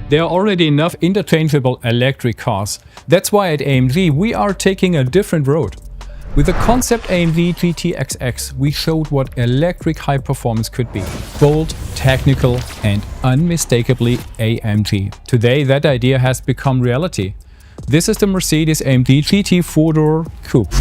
There are already enough interchangeable electric cars. That's why at AMG we are taking a different road. With the concept AMG GT XX, we showed what electric high performance could be. Bold, technical and unmistakably AMG. Today that idea has become reality. This is the Mercedes-AMG GT 4-door Coupe.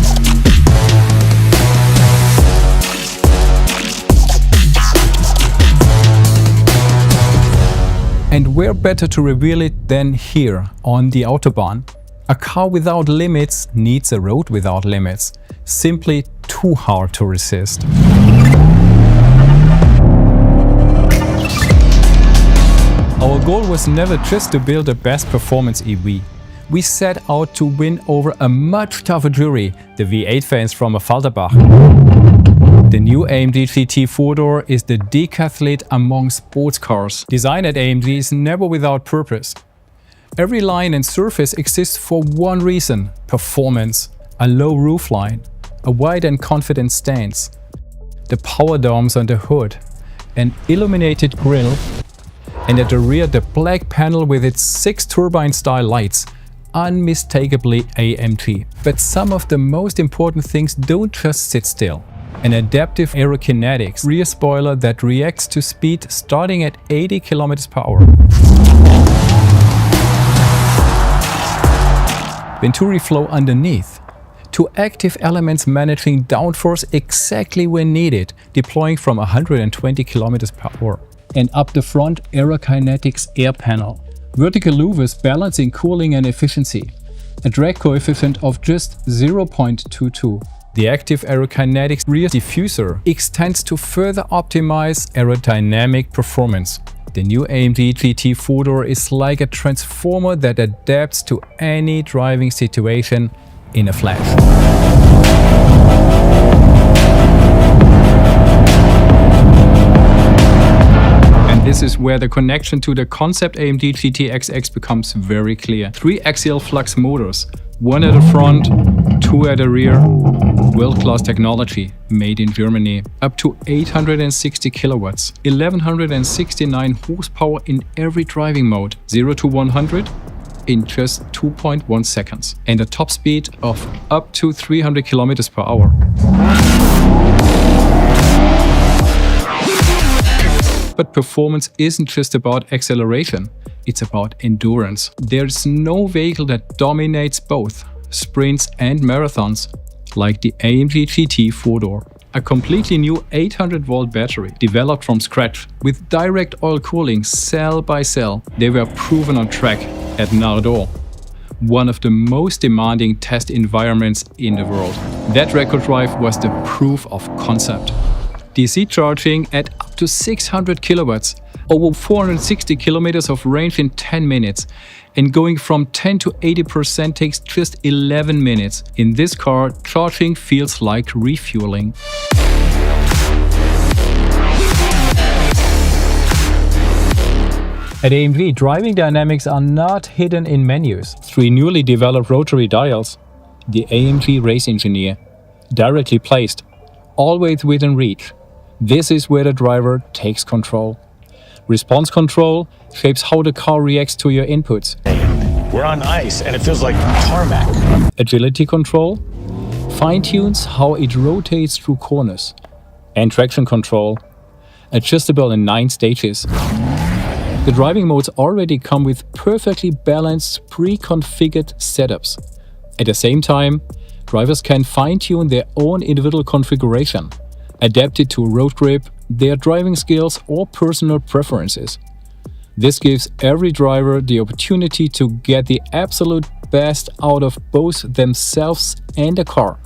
And where better to reveal it than here on the Autobahn? A car without limits needs a road without limits. Simply too hard to resist. Our goal was never just to build the best performance EV. We set out to win over a much tougher jury, the V8 fans from Falterbach. The new AMG GT 4-door is the decathlete among sports cars. Design at AMG is never without purpose. Every line and surface exists for one reason: performance. A low roofline, a wide and confident stance, the power domes on the hood, an illuminated grille, and at the rear the black panel with its 6 turbine-style lights. Unmistakably AMG. But some of the most important things don't just sit still. An adaptive aerokinetics rear spoiler that reacts to speed starting at 80 km/h. Venturi flow underneath. 2 active elements managing downforce exactly when needed, deploying from 120 km/h. And up the front, aerokinetics air panel. Vertical louvers balancing cooling and efficiency. A drag coefficient of just 0.22. The active aerokinetics rear diffuser extends to further optimize aerodynamic performance. The new AMG GT 4-door is like a transformer that adapts to any driving situation in a flash. This is where the connection to the concept AMG GT XX becomes very clear. 3 axial flux motors, 1 at the front, 2 at the rear. World-class technology, made in Germany. Up to 860 kilowatts, 1169 horsepower in every driving mode. 0 to 100 in just 2.1 seconds. And a top speed of up to 300 km/h. But performance isn't just about acceleration, it's about endurance. There's no vehicle that dominates both sprints and marathons like the AMG GT 4-door. A completely new 800-volt battery developed from scratch with direct oil cooling cell by cell. They were proven on track at Nardò, one of the most demanding test environments in the world. That record drive was the proof of concept. DC charging at up to 600 kilowatts, over 460 kilometers of range in 10 minutes, and going from 10 to 80% takes just 11 minutes. In this car, charging feels like refueling. At AMG, driving dynamics are not hidden in menus. 3 newly developed rotary dials, the AMG Race Engineer, directly placed, always within reach. This is where the driver takes control. Response control shapes how the car reacts to your inputs. We're on ice and it feels like tarmac. Agility control fine-tunes how it rotates through corners. And traction control, adjustable in 9 stages. The driving modes already come with perfectly balanced pre-configured setups. At the same time, drivers can fine-tune their own individual configuration, adapted to road grip, their driving skills or personal preferences. This gives every driver the opportunity to get the absolute best out of both themselves and the car.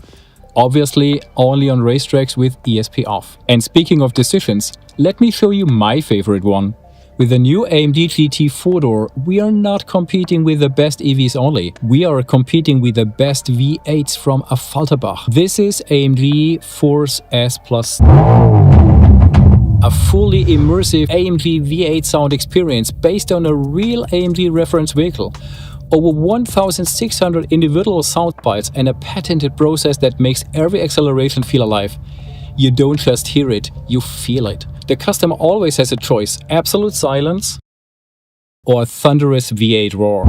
Obviously only on racetracks with ESP off. And speaking of decisions, let me show you my favorite one. With the new AMG GT 4-door, we are not competing with the best EVs only. We are competing with the best V8s from Falterbach. This is AMG Force S+. A fully immersive AMG V8 sound experience based on a real AMG reference vehicle. Over 1,600 individual sound bites and a patented process that makes every acceleration feel alive. You don't just hear it, you feel it. The customer always has a choice: absolute silence or thunderous V8 roar.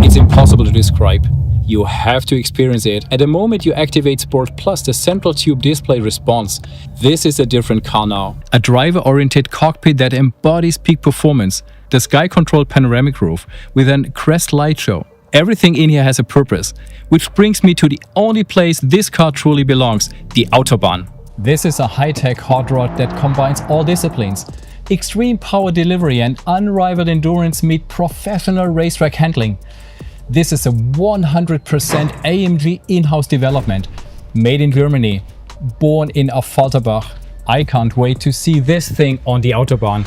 It's impossible to describe. You have to experience it. At the moment you activate Sport Plus, the central tube display responds. This is a different car now. A driver-oriented cockpit that embodies peak performance. The sky-controlled panoramic roof with an Crest light show. Everything in here has a purpose. Which brings me to the only place this car truly belongs, the Autobahn. This is a high-tech hot rod that combines all disciplines. Extreme power delivery and unrivaled endurance meet professional racetrack handling. This is a 100% AMG in-house development, made in Germany, born in Affalterbach. I can't wait to see this thing on the Autobahn.